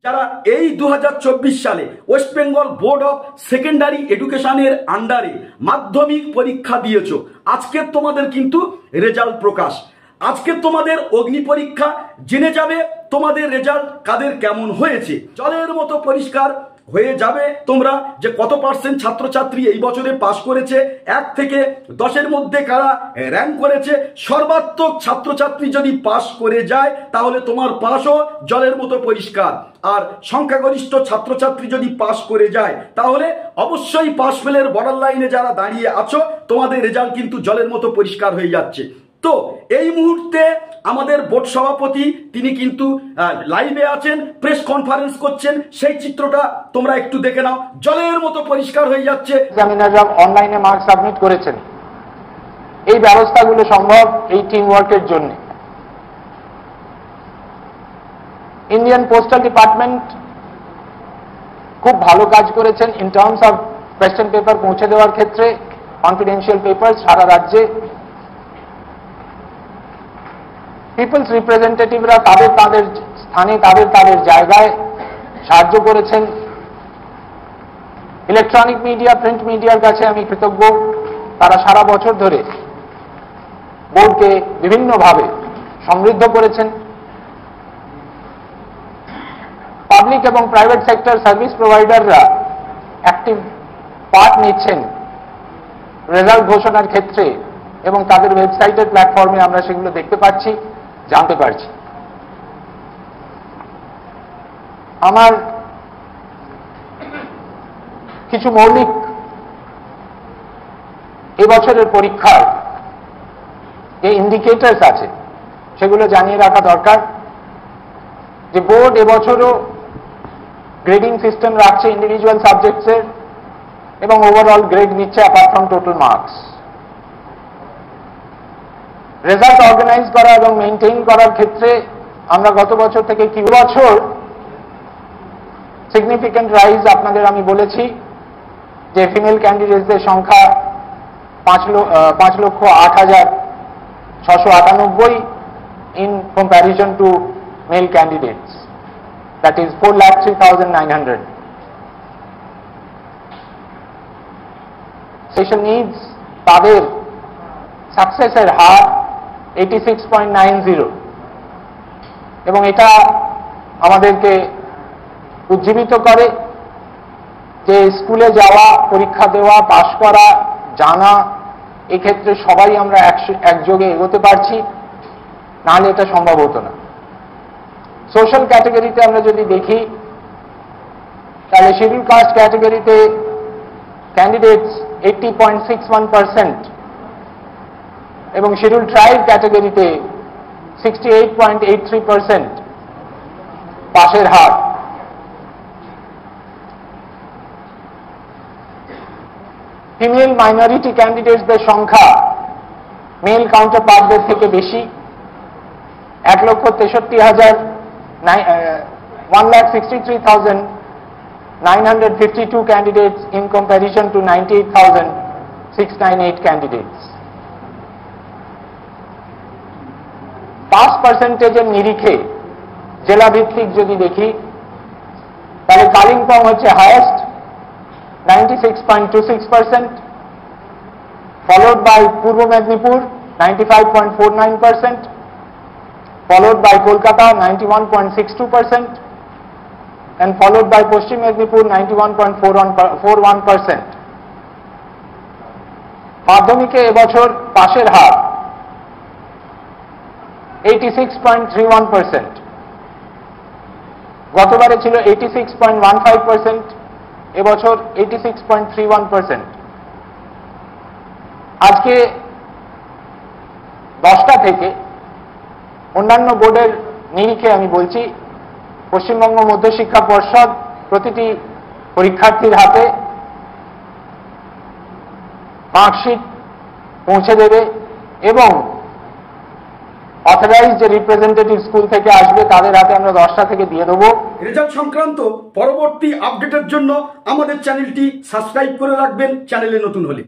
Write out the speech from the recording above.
যারা এই 2024 সালে West Bengal board of secondary এডুকেশনের আন্ডারে মাধ্যমিক পরীক্ষা দিয়েছো, আজকের তোমাদের কিন্তু রেজাল্ট প্রকাশ। আজকে তোমাদের অগ্নি পরীক্ষা, জেনে যাবে তোমাদের রেজাল্ট কাদের কেমন হয়েছে। জলের মতো পরিষ্কার হয়ে যাবে তোমরা যে কত পার্সেন্ট ছাত্রছাত্রী এই বছরে পাস করেছে, 1 থেকে 10-এর মধ্যে কারা র্যাঙ্ক করেছে। সর্বাত্মক ছাত্রছাত্রী যদি পাস করে যায় তাহলে তোমার পাসও জলের মতো পরিষ্কার। আর সংখ্যাগরিষ্ঠ ছাত্রছাত্রী যদি পাস করে যায় তাহলে অবশ্যই পাস ফেলের বর্ডার লাইনে যারা দাঁড়িয়ে আছো তোমাদের রেজাল্ট কিন্তু জলের মতো পরিষ্কার হয়ে যাচ্ছে। তো এই মুহূর্তে আমাদের বোর্ড সভাপতি তিনি কিন্তু লাইভে আছেন, প্রেস কনফারেন্স করছেন, সেই চিত্রটা তোমরা একটু দেখে নাও। জলের মতো পরিষ্কার হয়ে যাচ্ছে। এক্সামিনাররা অনলাইনে মার্ক সাবমিট করেছেন। এই ব্যবস্থাগুলো সম্ভব এই টিম ওয়ার্কের জন্য। ইন্ডিয়ান পোস্টাল ডিপার্টমেন্ট খুব ভালো কাজ করেছেন in terms of question paper পৌঁছে দেওয়ার ক্ষেত্রে, কনফিডেন্সিয়াল পেপার সারা রাজ্যে। পিপলস রিপ্রেজেন্টেটিভরা তাদের স্থানে তাদের জায়গায় সাহায্য করেছেন। ইলেকট্রনিক মিডিয়া, প্রিন্ট মিডিয়ার কাছে আমি কৃতজ্ঞ। তারা সারা বছর ধরে বোর্ডকে বিভিন্নভাবে সমৃদ্ধ করেছেন। পাবলিক এবং প্রাইভেট সেক্টর সার্ভিস প্রোভাইডাররা অ্যাক্টিভ পার্ট নিচ্ছেন রেজাল্ট ঘোষণার ক্ষেত্রে, এবং তাদের ওয়েবসাইটের প্ল্যাটফর্মে আমরা সেগুলো দেখতে পাচ্ছি, জানতে পারছি। আমার কিছু মৌলিক এবছরের পরীক্ষার যে ইন্ডিকেটরস আছে সেগুলো জানিয়ে রাখা দরকার। যে বোর্ড এবছরও গ্রেডিং সিস্টেম রাখছে ইন্ডিভিজুয়াল সাবজেক্টসের, এবং ওভারঅল গ্রেড নিচ্ছে apart from total marks. Result organize করা এবং মেনটেইন করার ক্ষেত্রে আমরা গত বছর থেকে কি বছর সিগনিফিক্যান্ট রাইজ আপনাদের আমি বলেছি যে ফিমেল ক্যান্ডিডেটসদের সংখ্যা 5,08,698 in comparison to male candidates, that is 4,03,900. Special needs তাদের সাকসেসের হার 86.90, এবং এটা আমাদেরকে উজ্জীবিত করে যে স্কুলে যাওয়া, পরীক্ষা দেওয়া, পাশ করা, জানা, এক্ষেত্রে সবাই আমরা একযোগে এগোতে পারছি, নাহলে এটা সম্ভব হতো না। সোশ্যাল ক্যাটাগরিতে আমরা যদি দেখি তাহলে শিডিউল কাস্ট ক্যাটাগরিতে ক্যান্ডিডেটস 80.61%, এবং শিডিউল ট্রাইব ক্যাটাগরিতে 68.83% পাশের হার। ফিমেল মাইনরিটি ক্যান্ডিডেটসদের সংখ্যা মেল কাউন্টারপার্টদের থেকে বেশি, 1,63,952 candidates in comparison to 98,698 candidates. Pass পার্সেন্টেজের নিরিখে জেলা ভিত্তিক যদি দেখি তাহলে কালিম্পং হচ্ছে highest 96.26%, followed by Purba Medinipur 95.49%, followed by Kolkata 91.62%, and followed by Paschim Medinipur 91.41%. মাধ্যমিকে এবছর পাশের হার 86.31%, গতবারে ছিল 86.15%, এবছর 86.31%। আজকে 10টা থেকে অন্যান্য বোর্ডের নিরিখে আমি বলছি, পশ্চিমবঙ্গ মধ্যশিক্ষা পর্ষদ প্রতিটি পরীক্ষার্থীর হাতে মার্কশিট পৌঁছে দেবে, এবং অথরাইজড যে রিপ্রেজেন্টেটিভ স্কুল থেকে আসবে তাদের হাতে আমরা 10টা থেকে দিয়ে দেবো। রেজাল্ট সংক্রান্ত পরবর্তী আপডেটের জন্য আমাদের চ্যানেলটি সাবস্ক্রাইব করে রাখবেন, চ্যানেলে নতুন হলে।